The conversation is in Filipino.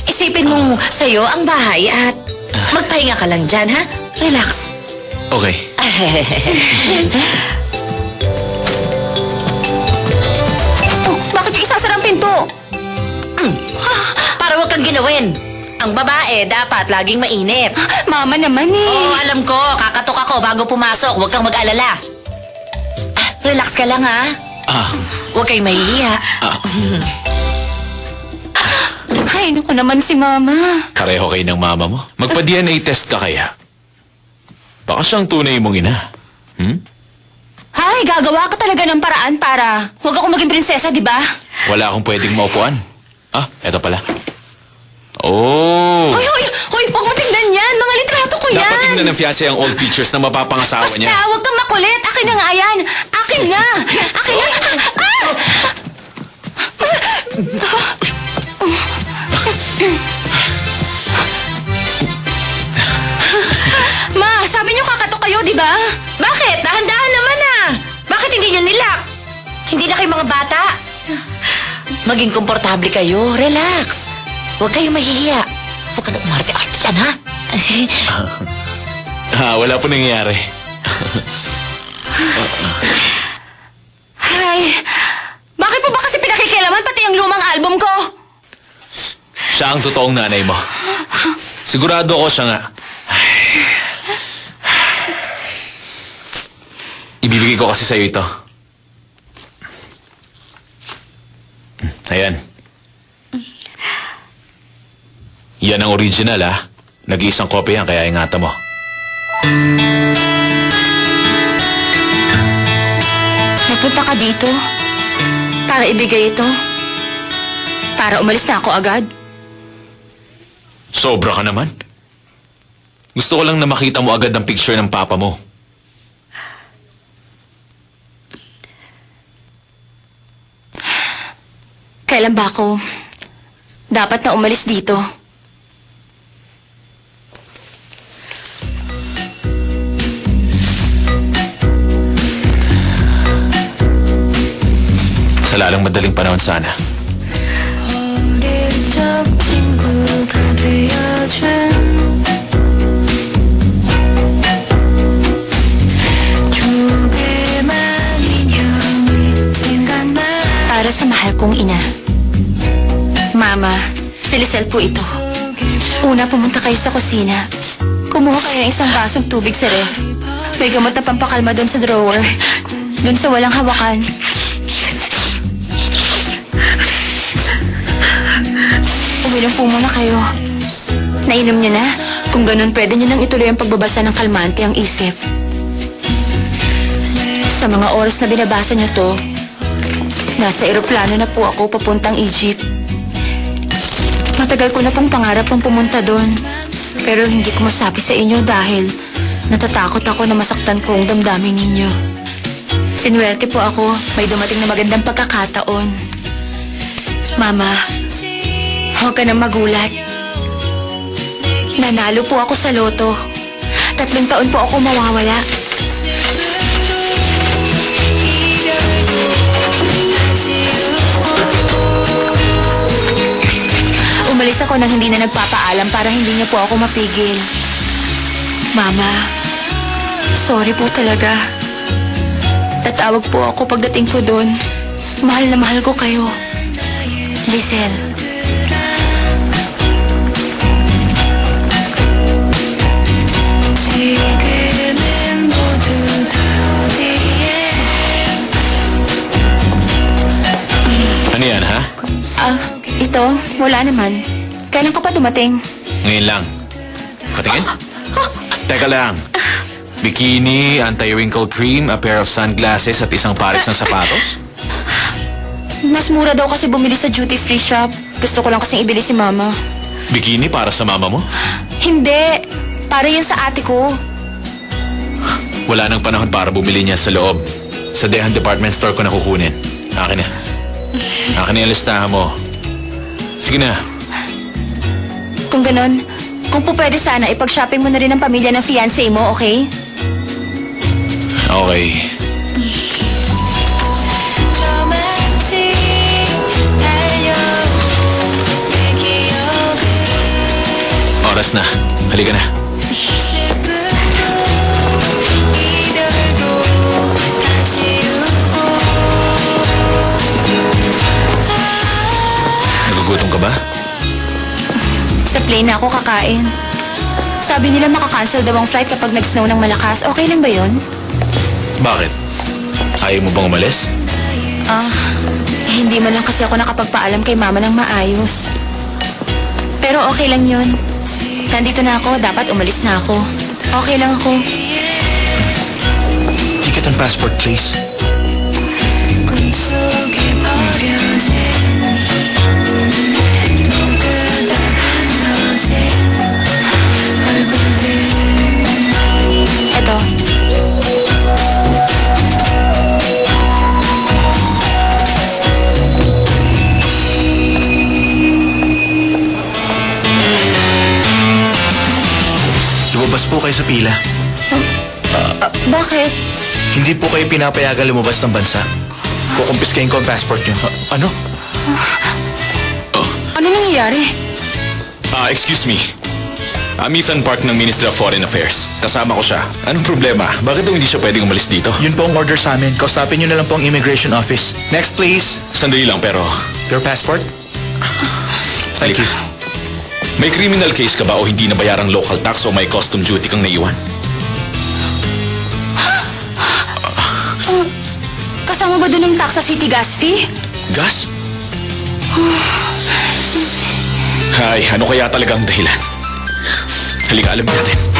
Isipin mo sa'yo ang bahay at magpahinga ka lang dyan, ha? Relax. Okay. Oh, bakit yung isasara ang pinto? Para wag kang ginawin. Ang babae dapat laging mainit. Mama naman eh. Oo, alam ko. Kakatok ako bago pumasok. Huwag kang mag-alala. Relax ka lang, ha? Huwag kayong mahihiya. Ay, naku naman si Mama. Pareho kayo ng mama mo. Magpa-DNA test ka kaya. Baka siyang tunay mong ina. Ay, gagawa ka talaga ng paraan para huwag ako maging prinsesa, di ba? Wala akong pwedeng maupuan. Eto pala. Oh! Hoy, huwag mo tingnan yan. Mga litrato ko yan. Dapat tingnan ng fiancé ang old pictures na mapapangasawa niya. Basta, huwag kang makulit. Akin na nga yan. Akin na. Akin na. Ma, sabi niyo kakatok kayo, di ba? Bakit? Dahan-dahan naman, Bakit hindi niyo nilak? Hindi na kayo mga bata. Maging komportable kayo. Relax. Huwag kayong mahihiya. Huwag ka na umarte-arte dyan, ha? Wala po nangyayari. Ay, bakit po ba kasi pinakikialaman pati ang lumang album ko? Siya ang totoong nanay mo. Sigurado ko siya nga. Ibibigay ko kasi sa'yo ito. Ayan. Yan ang original, Nag-iisang kopya yan, kaya ingatan mo. Nagpunta ka dito para ibigay ito. Para umalis na ako agad. Sobra ka naman. Gusto ko lang na makita mo agad ang picture ng papa mo. Kailan ba ako dapat na umalis dito? Sa lalang madaling panahon sana. Para sa mahal kong ina. Mama, si Lisel po ito. Una, pumunta kayo sa kusina. Kumuha kayo ng isang basong tubig sa ref. May gamot na pampakalma doon sa drawer. Doon sa walang hawakan. Uminom po muna kayo. Nainom niyo na? Kung ganun, pwede niyo nang ituloy ang pagbabasa ng kalmante ang isip. Sa mga oras na binabasa niyo to, nasa eroplano na po ako papuntang Egypt. Matagal ko na pong pangarap ang pumunta doon. Pero hindi ko masabi sa inyo dahil natatakot ako na masaktan ko ang damdamin ninyo. Sinuwerte po ako, may dumating na magandang pagkakataon. Mama, huwag ka nang magulat. Nanalo po ako sa loto. 3 taon po ako mawawala. Umalis ako nang hindi na nagpapaalam para hindi niya po ako mapigil. Mama, sorry po talaga. Tatawag po ako pagdating ko doon. Mahal na mahal ko kayo. Lisel. Ano yan, ha? Ito, wala naman. Kailan ka pa dumating? Ngayon lang. Patingin? Teka lang. Bikini, anti-wrinkle cream, a pair of sunglasses at isang pares ng sapatos? Mas mura daw kasi bumili sa duty-free shop. Gusto ko lang kasing ibili si Mama. Bikini para sa mama mo? Hindi. Para yan sa ate ko. Wala nang panahon para bumili niya sa loob. Sa Dehan Department Store ko na kukunin. Akin na. Akin na yung listahan mo. Sige na. Kung ganon, kung po pwede sana, ipag-shopping mo na rin ang pamilya ng fiancé mo, okay? Okay. Oras na. Halika na. Nagugutom ka ba? Sa plane na ako kakain. Sabi nila makakancel daw ang flight kapag nag-snow ng malakas. Okay lang ba yun? Bakit? Ayaw mo bang umalis? Hindi man lang kasi ako nakapagpaalam kay mama ng maayos. Pero okay lang yun. Nandito na ako, dapat umalis na ako. Okay lang ako. Ticket and passport, please. Eto. Lumabas po kayo sa pila. Bakit? Hindi po kayo pinapayagan lumabas ng bansa. Kukumpiskahin ko ang passport niyo. Ano? Ano nangyayari? Excuse me. I'm Ethan Park ng Ministry of Foreign Affairs. Kasama ko siya. Anong problema? Bakit daw hindi siya pwedeng umalis dito? Yun po ang order sa amin. Kausapin niyo na lang po ang immigration office. Next, please. Sandali lang pero... Your passport? Thank you. May criminal case ka ba o hindi nabayarang local tax o may custom duty kang naiwan? Kasama ba dun yung tax sa city gas fee? Gas? Ay, ano kaya talaga ang dahilan? Halika, alam natin.